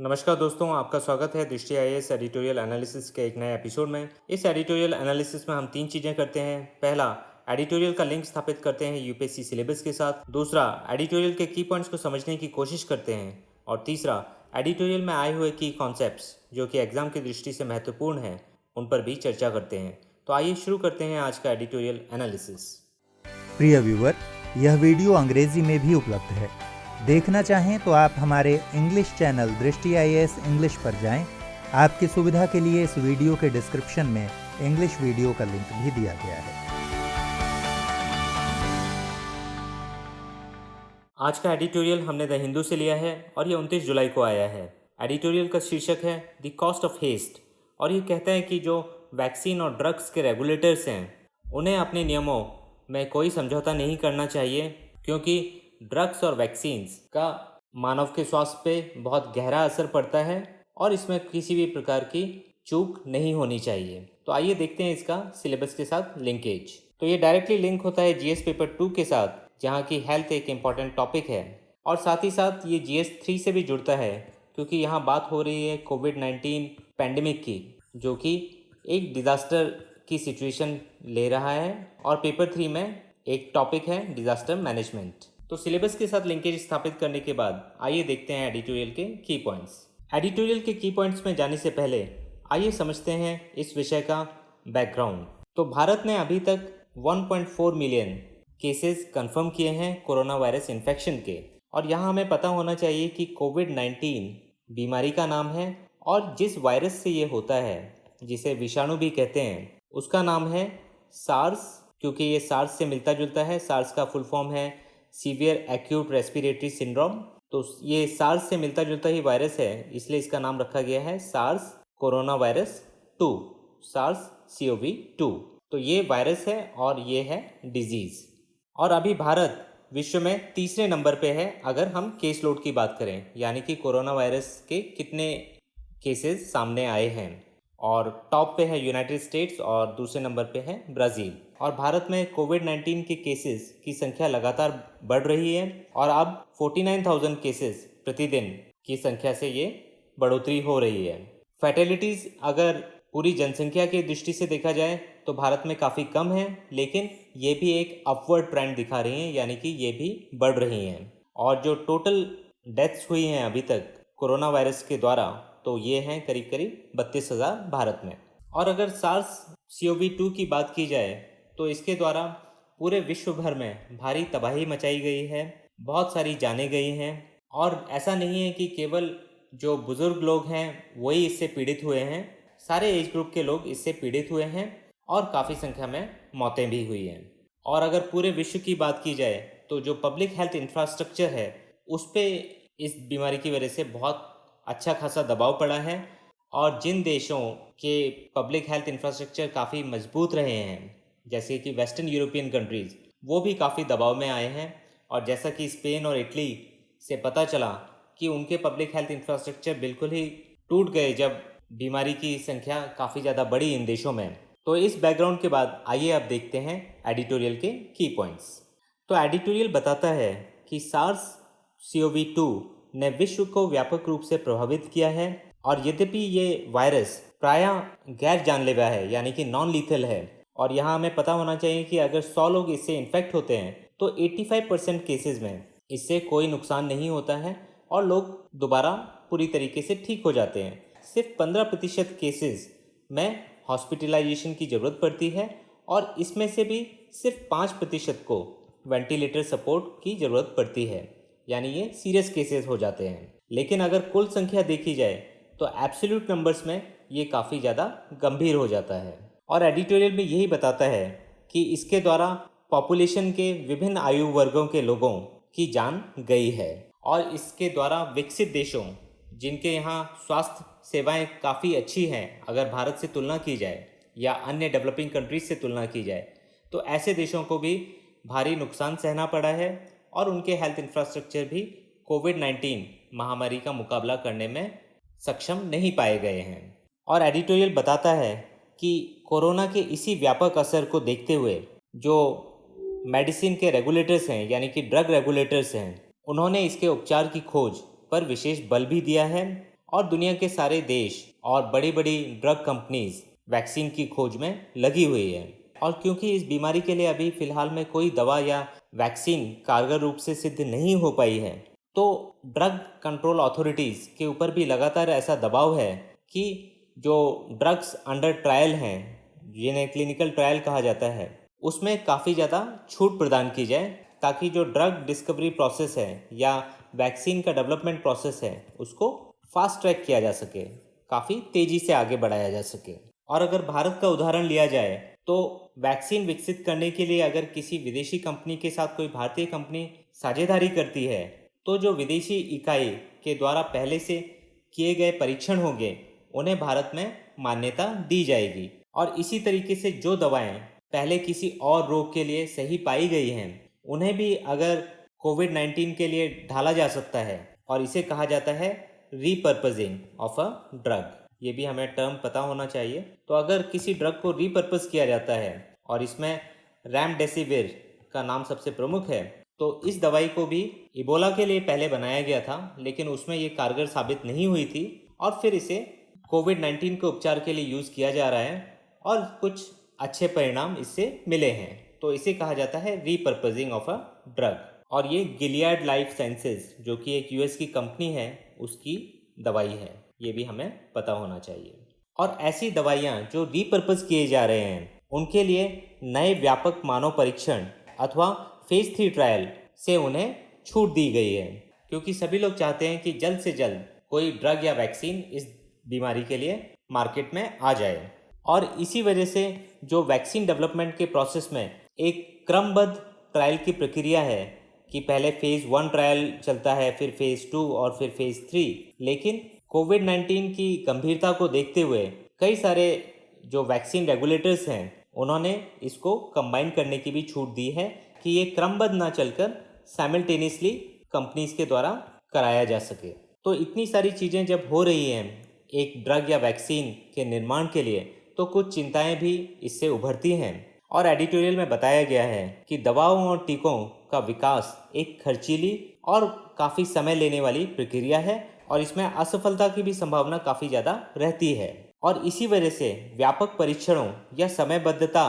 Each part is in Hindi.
नमस्कार दोस्तों, आपका स्वागत है दृष्टि आईएएस एडिटोरियल एनालिसिस के एक नए एपिसोड में। इस एडिटोरियल एनालिसिस में हम तीन चीज़ें करते हैं। पहला, एडिटोरियल का लिंक स्थापित करते हैं यूपीएससी सिलेबस के साथ। दूसरा, एडिटोरियल के की पॉइंट्स को समझने की कोशिश करते हैं। और तीसरा, एडिटोरियल में आए हुए की कॉन्सेप्ट्स जो कि एग्जाम की दृष्टि से महत्वपूर्ण हैं, उन पर भी चर्चा करते हैं। तो आइए शुरू करते हैं आज का एडिटोरियल एनालिसिस। प्रिय व्यूअर, यह वीडियो अंग्रेजी में भी उपलब्ध है। देखना चाहें तो आप हमारे इंग्लिश चैनल दृष्टि आईएएस इंग्लिश पर जाएं। आपकी सुविधा के लिए इस वीडियो के डिस्क्रिप्शन में इंग्लिश वीडियो का लिंक भी दिया गया है। आज का एडिटोरियल हमने द हिंदू से लिया है और ये 29 जुलाई को आया है। एडिटोरियल का शीर्षक है द कॉस्ट ऑफ हेस्ट और ये कहता है कि जो वैक्सीन और ड्रग्स के रेगुलेटर्स हैं उन्हें अपने नियमों में कोई समझौता नहीं करना चाहिए, क्योंकि ड्रग्स और वैक्सीन्स का मानव के स्वास्थ्य पे बहुत गहरा असर पड़ता है और इसमें किसी भी प्रकार की चूक नहीं होनी चाहिए। तो आइए देखते हैं इसका सिलेबस के साथ लिंकेज। तो ये डायरेक्टली लिंक होता है जीएस पेपर 2 के साथ, जहाँ की हेल्थ एक इम्पॉर्टेंट टॉपिक है, और साथ ही साथ ये जीएस 3 से भी जुड़ता है, क्योंकि यहाँ बात हो रही है कोविड-19 पैंडेमिक की, जो कि एक डिज़ास्टर की सिचुएशन ले रहा है, और पेपर 3 में एक टॉपिक है डिज़ास्टर मैनेजमेंट। तो सिलेबस के साथ लिंकेज स्थापित करने के बाद आइए देखते हैं एडिटोरियल के की पॉइंट्स। एडिटोरियल के की पॉइंट्स में जाने से पहले आइए समझते हैं इस विषय का बैकग्राउंड। तो भारत ने अभी तक 1.4 मिलियन केसेस कंफर्म किए हैं कोरोना वायरस इन्फेक्शन के, और यहाँ हमें पता होना चाहिए कि कोविड-19 बीमारी का नाम है, और जिस वायरस से ये होता है, जिसे विषाणु भी कहते हैं, उसका नाम है सार्स, क्योंकि ये सार्स से मिलता जुलता है। सार्स का फुल फॉर्म है सीवियर एक्यूट रेस्पिरेटरी सिंड्रोम। तो ये सार्स से मिलता जुलता ही वायरस है, इसलिए इसका नाम रखा गया है SARS corona virus 2, SARS CoV-2। तो ये वायरस है और ये है डिजीज। और अभी भारत विश्व में तीसरे नंबर पे है अगर हम केस लोड की बात करें, यानी कि कोरोना वायरस के कितने केसेस सामने आए हैं। और टॉप पे है यूनाइटेड स्टेट्स और दूसरे नंबर पे है ब्राज़ील। और भारत में कोविड-19 के केसेस की संख्या लगातार बढ़ रही है, और अब 49,000 केसेस प्रतिदिन की संख्या से ये बढ़ोतरी हो रही है। फैटेलिटीज़ अगर पूरी जनसंख्या की दृष्टि से देखा जाए तो भारत में काफ़ी कम है, लेकिन ये भी एक अपवर्ड ट्रेंड दिखा रही हैं, यानी कि ये भी बढ़ रही हैं। और जो टोटल डेथ्स हुई हैं अभी तक कोरोना वायरस के द्वारा, तो ये हैं करीब करीब 32,000 भारत में। और अगर सार्स CoV-2 की बात की जाए तो इसके द्वारा पूरे विश्व भर में भारी तबाही मचाई गई है, बहुत सारी जानें गई हैं। और ऐसा नहीं है कि केवल जो बुज़ुर्ग लोग हैं वही इससे पीड़ित हुए हैं, सारे एज ग्रुप के लोग इससे पीड़ित हुए हैं, और काफ़ी संख्या में मौतें भी हुई हैं। और अगर पूरे विश्व की बात की जाए तो जो पब्लिक हेल्थ इंफ्रास्ट्रक्चर है उस पर इस बीमारी की वजह से बहुत अच्छा खासा दबाव पड़ा है, और जिन देशों के पब्लिक हेल्थ इंफ्रास्ट्रक्चर काफ़ी मजबूत रहे हैं, जैसे कि वेस्टर्न यूरोपियन कंट्रीज़, वो भी काफ़ी दबाव में आए हैं। और जैसा कि स्पेन और इटली से पता चला कि उनके पब्लिक हेल्थ इंफ्रास्ट्रक्चर बिल्कुल ही टूट गए जब बीमारी की संख्या काफ़ी ज़्यादा बढ़ी इन देशों में। तो इस बैकग्राउंड के बाद आइए अब देखते हैं एडिटोरियल के की पॉइंट्स। तो एडिटोरियल बताता है कि सार्स CoV-2 ने विश्व को व्यापक रूप से प्रभावित किया है, और यद्यपि ये वायरस प्रायः गैर जानलेवा है, यानी कि नॉन लीथल है। और यहाँ हमें पता होना चाहिए कि अगर 100 लोग इससे इन्फेक्ट होते हैं तो 85% केसेस में इससे कोई नुकसान नहीं होता है और लोग दोबारा पूरी तरीके से ठीक हो जाते हैं। सिर्फ 15% केसेस में हॉस्पिटलाइजेशन की ज़रूरत पड़ती है, और इसमें से भी सिर्फ 5% को वेंटिलेटर सपोर्ट की ज़रूरत पड़ती है, यानी ये सीरियस केसेस हो जाते हैं। लेकिन अगर कुल संख्या देखी जाए तो एब्सोल्यूट नंबर्स में ये काफ़ी ज़्यादा गंभीर हो जाता है। और एडिटोरियल में यही बताता है कि इसके द्वारा पॉपुलेशन के विभिन्न आयु वर्गों के लोगों की जान गई है, और इसके द्वारा विकसित देशों, जिनके यहाँ स्वास्थ्य सेवाएं काफ़ी अच्छी हैं अगर भारत से तुलना की जाए या अन्य डेवलपिंग कंट्रीज से तुलना की जाए, तो ऐसे देशों को भी भारी नुकसान सहना पड़ा है, और उनके हेल्थ इंफ्रास्ट्रक्चर भी कोविड-19 महामारी का मुकाबला करने में सक्षम नहीं पाए गए हैं। और एडिटोरियल बताता है कि कोरोना के इसी व्यापक असर को देखते हुए जो मेडिसिन के रेगुलेटर्स हैं, यानी कि ड्रग रेगुलेटर्स हैं, उन्होंने इसके उपचार की खोज पर विशेष बल भी दिया है, और दुनिया के सारे देश और बड़ी बड़ी ड्रग कंपनीज वैक्सीन की खोज में लगी हुई है। और क्योंकि इस बीमारी के लिए अभी फ़िलहाल में कोई दवा या वैक्सीन कारगर रूप से सिद्ध नहीं हो पाई है, तो ड्रग कंट्रोल अथॉरिटीज़ के ऊपर भी लगातार ऐसा दबाव है कि जो ड्रग्स अंडर ट्रायल हैं, जिन्हें क्लिनिकल ट्रायल कहा जाता है, उसमें काफ़ी ज़्यादा छूट प्रदान की जाए, ताकि जो ड्रग डिस्कवरी प्रोसेस है या वैक्सीन का डेवलपमेंट प्रोसेस है, उसको फास्ट ट्रैक किया जा सके, काफ़ी तेज़ी से आगे बढ़ाया जा सके। और अगर भारत का उदाहरण लिया जाए तो वैक्सीन विकसित करने के लिए अगर किसी विदेशी कंपनी के साथ कोई भारतीय कंपनी साझेदारी करती है, तो जो विदेशी इकाई के द्वारा पहले से किए गए परीक्षण होंगे, उन्हें भारत में मान्यता दी जाएगी। और इसी तरीके से जो दवाएं पहले किसी और रोग के लिए सही पाई गई हैं, उन्हें भी अगर कोविड-19 के लिए ढाला जा सकता है, और इसे कहा जाता है रीपर्पजिंग ऑफ अ ड्रग। ये भी हमें टर्म पता होना चाहिए। तो अगर किसी ड्रग को रीपर्पज किया जाता है, और इसमें रेमडेसिविर का नाम सबसे प्रमुख है, तो इस दवाई को भी इबोला के लिए पहले बनाया गया था, लेकिन उसमें ये कारगर साबित नहीं हुई थी, और फिर इसे कोविड-19 के उपचार के लिए यूज़ किया जा रहा है और कुछ अच्छे परिणाम इससे मिले हैं। तो इसे कहा जाता है रीपर्पजिंग ऑफ अ ड्रग। और ये गिलियड लाइफ साइंसेज, जो कि एक यूएस की कंपनी है, उसकी दवाई है। ये भी हमें पता होना चाहिए। और ऐसी दवाइयाँ जो रीपर्पज किए जा रहे हैं, उनके लिए नए व्यापक मानव परीक्षण अथवा फेज 3 ट्रायल से उन्हें छूट दी गई है, क्योंकि सभी लोग चाहते हैं कि जल्द से जल्द कोई ड्रग या वैक्सीन इस बीमारी के लिए मार्केट में आ जाए। और इसी वजह से जो वैक्सीन डेवलपमेंट के प्रोसेस में एक क्रमबद्ध ट्रायल की प्रक्रिया है कि पहले फेज़ 1 ट्रायल चलता है, फिर फेज़ 2 और फिर फेज़ 3। लेकिन कोविड-19 की गंभीरता को देखते हुए कई सारे जो वैक्सीन रेगुलेटर्स हैं, उन्होंने इसको कंबाइन करने की भी छूट दी है कि ये क्रमबद्ध ना चलकर साइमल्टेनियसली कंपनीज के द्वारा कराया जा सके। तो इतनी सारी चीज़ें जब हो रही हैं एक ड्रग या वैक्सीन के निर्माण के लिए, तो कुछ चिंताएं भी इससे उभरती हैं। और एडिटोरियल में बताया गया है कि दवाओं और टीकों का विकास एक खर्चीली और काफ़ी समय लेने वाली प्रक्रिया है, और इसमें असफलता की भी संभावना काफ़ी ज़्यादा रहती है। और इसी वजह से व्यापक परीक्षणों या समयबद्धता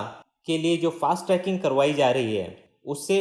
के लिए जो फास्ट ट्रैकिंग करवाई जा रही है, उससे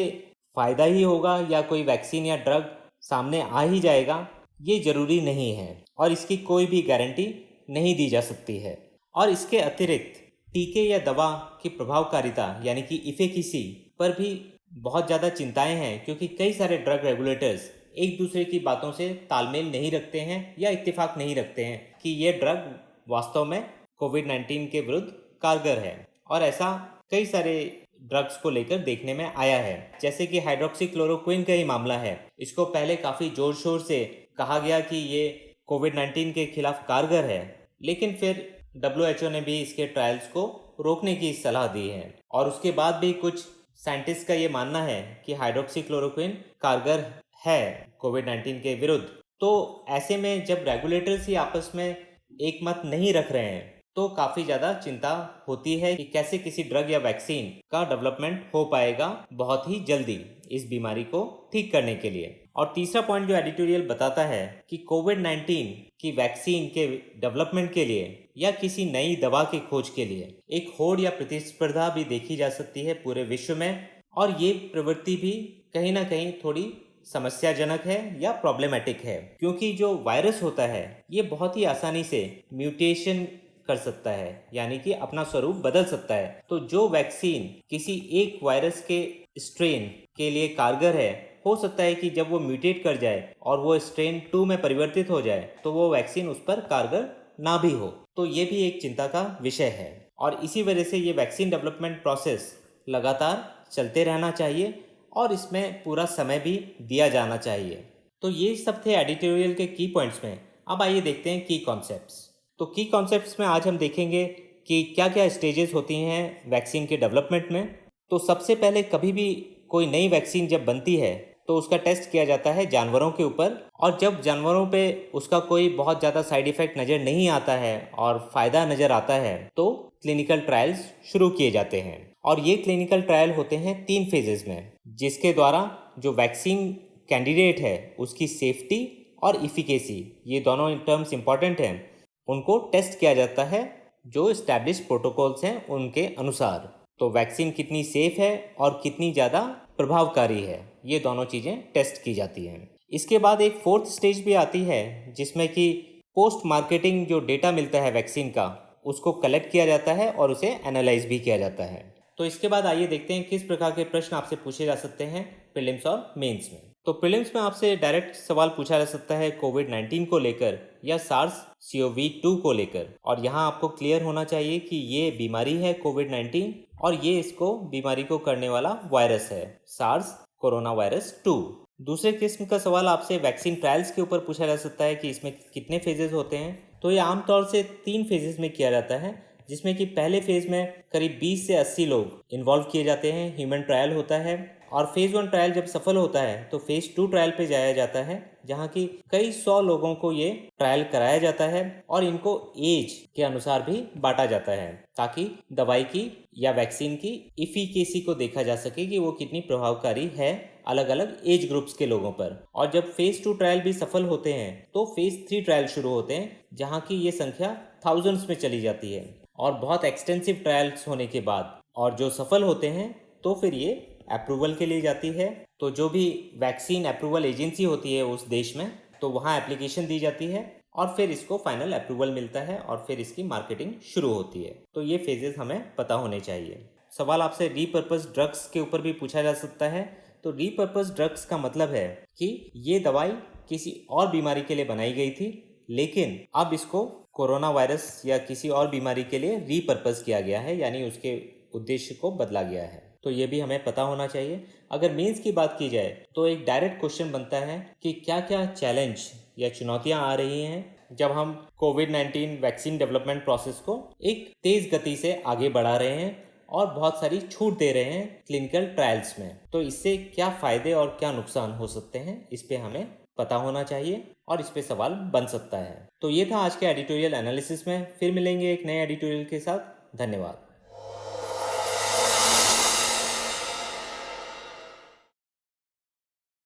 फ़ायदा ही होगा या कोई वैक्सीन या ड्रग सामने आ ही जाएगा, ये ज़रूरी नहीं है, और इसकी कोई भी गारंटी नहीं दी जा सकती है। और इसके अतिरिक्त टीके या दवा की प्रभावकारिता यानी कि इफेकेसी पर भी बहुत ज़्यादा चिंताएं हैं, क्योंकि कई सारे ड्रग रेगुलेटर्स एक दूसरे की बातों से तालमेल नहीं रखते हैं या इत्तेफाक नहीं रखते हैं कि ये ड्रग वास्तव में कोविड-19 के विरुद्ध कारगर है। और ऐसा कई सारे ड्रग्स को लेकर देखने में आया है, जैसे कि हाइड्रोक्सीक्लोरोक्विन का ही मामला है। इसको पहले काफ़ी ज़ोर शोर से कहा गया कि ये कोविड-19 के खिलाफ कारगर है, लेकिन फिर WHO ने भी इसके ट्रायल्स को रोकने की सलाह दी है। और उसके बाद भी कुछ साइंटिस्ट का ये मानना है कि हाइड्रोक्सीक्लोरोक्विन कारगर है कोविड-19 के विरुद्ध। तो ऐसे में जब रेगुलेटर्स ही आपस में एक मत नहीं रख रहे हैं, तो काफ़ी ज़्यादा चिंता होती है कि कैसे किसी ड्रग या वैक्सीन का डेवलपमेंट हो पाएगा बहुत ही जल्दी इस बीमारी को ठीक करने के लिए। और तीसरा पॉइंट जो एडिटोरियल बताता है कि कोविड-19 की वैक्सीन के डेवलपमेंट के लिए या किसी नई दवा की खोज के लिए एक होड़ या प्रतिस्पर्धा भी देखी जा सकती है पूरे विश्व में। और ये प्रवृत्ति भी कहीं ना कहीं थोड़ी समस्याजनक है या प्रॉब्लमेटिक है, क्योंकि जो वायरस होता है ये बहुत ही आसानी से म्यूटेशन कर सकता है, यानी कि अपना स्वरूप बदल सकता है। तो जो वैक्सीन किसी एक वायरस के स्ट्रेन के लिए कारगर है, हो सकता है कि जब वो म्यूटेट कर जाए और वो स्ट्रेन 2 में परिवर्तित हो जाए, तो वो वैक्सीन उस पर कारगर ना भी हो। तो ये भी एक चिंता का विषय है, और इसी वजह से ये वैक्सीन डेवलपमेंट प्रोसेस लगातार चलते रहना चाहिए और इसमें पूरा समय भी दिया जाना चाहिए। तो ये सब थे एडिटोरियल के की पॉइंट्स में। अब आइए देखते हैं की कॉन्सेप्ट्स। तो की कॉन्सेप्ट्स में आज हम देखेंगे कि क्या क्या स्टेजेस होती हैं वैक्सीन के डेवलपमेंट में। तो सबसे पहले कभी भी कोई नई वैक्सीन जब बनती है तो उसका टेस्ट किया जाता है जानवरों के ऊपर, और जब जानवरों पे उसका कोई बहुत ज़्यादा साइड इफ़ेक्ट नज़र नहीं आता है और फ़ायदा नज़र आता है, तो क्लिनिकल ट्रायल्स शुरू किए जाते हैं। और ये क्लिनिकल ट्रायल होते हैं 3 फेजेस में, जिसके द्वारा जो वैक्सीन कैंडिडेट है उसकी सेफ्टी और इफिकेसी, ये दोनों टर्म्स इंपॉर्टेंट हैं, उनको टेस्ट किया जाता है जो इस्टेब्लिश प्रोटोकॉल्स हैं उनके अनुसार। तो वैक्सीन कितनी सेफ है और कितनी ज़्यादा प्रभावकारी है, ये दोनों चीज़ें टेस्ट की जाती हैं। इसके बाद एक फोर्थ स्टेज भी आती है जिसमें कि पोस्ट मार्केटिंग जो डेटा मिलता है वैक्सीन का, उसको कलेक्ट किया जाता है और उसे एनालाइज भी किया जाता है। तो इसके बाद आइए देखते हैं किस प्रकार के प्रश्न आपसे पूछे जा सकते हैं प्रीलिम्स और मेंस में। तो प्रीलिम्स में आपसे डायरेक्ट सवाल पूछा जा सकता है कोविड-19 को लेकर या SARS-CoV-2 को लेकर, और यहाँ आपको क्लियर होना चाहिए कि ये बीमारी है कोविड-19 और ये इसको बीमारी को करने वाला वायरस है SARS कोरोना वायरस 2। दूसरे किस्म का सवाल आपसे वैक्सीन ट्रायल्स के ऊपर पूछा जा सकता है कि इसमें कितने फेजेस होते हैं। तो ये आमतौर से 3 फेजेस में किया जाता है, जिसमें कि पहले फेज में करीब 20 से 80 लोग इन्वॉल्व किए जाते हैं, ह्यूमन ट्रायल होता है, और फेज 1 ट्रायल जब सफल होता है तो फेज 2 ट्रायल पे जाया जाता है, जहाँ की कई 100 लोगों को ये ट्रायल कराया जाता है और इनको एज के अनुसार भी बांटा जाता है ताकि दवाई की या वैक्सीन की इफिकेसी को देखा जा सके कि वो कितनी प्रभावकारी है अलग अलग एज ग्रुप्स के लोगों पर। और जब फेज 2 ट्रायल भी सफल होते हैं तो फेज 3 ट्रायल शुरू होते हैं, जहाँ की ये संख्या थाउजेंड्स में चली जाती है। और बहुत एक्सटेंसिव ट्रायल्स होने के बाद और जो सफल होते हैं तो फिर ये अप्रूवल के लिए जाती है। तो जो भी वैक्सीन अप्रूवल एजेंसी होती है उस देश में, तो वहाँ एप्लीकेशन दी जाती है और फिर इसको फाइनल अप्रूवल मिलता है और फिर इसकी मार्केटिंग शुरू होती है। तो ये फेजेस हमें पता होने चाहिए। सवाल आपसे रीपर्पस ड्रग्स के ऊपर भी पूछा जा सकता है। तो रीपर्पस ड्रग्स का मतलब है कि ये दवाई किसी और बीमारी के लिए बनाई गई थी, लेकिन अब इसको कोरोना वायरस या किसी और बीमारी के लिए रीपर्पस किया गया है, यानी उसके उद्देश्य को बदला गया है। तो ये भी हमें पता होना चाहिए। अगर मेंस की बात की जाए तो एक डायरेक्ट क्वेश्चन बनता है कि क्या क्या चैलेंज या चुनौतियां आ रही हैं जब हम कोविड-19 वैक्सीन डेवलपमेंट प्रोसेस को एक तेज़ गति से आगे बढ़ा रहे हैं और बहुत सारी छूट दे रहे हैं क्लिनिकल ट्रायल्स में। तो इससे क्या फ़ायदे और क्या नुकसान हो सकते हैं, इस पे हमें पता होना चाहिए और इस पे सवाल बन सकता है। तो ये था आज के एडिटोरियल एनालिसिस में। फिर मिलेंगे एक नए एडिटोरियल के साथ। धन्यवाद।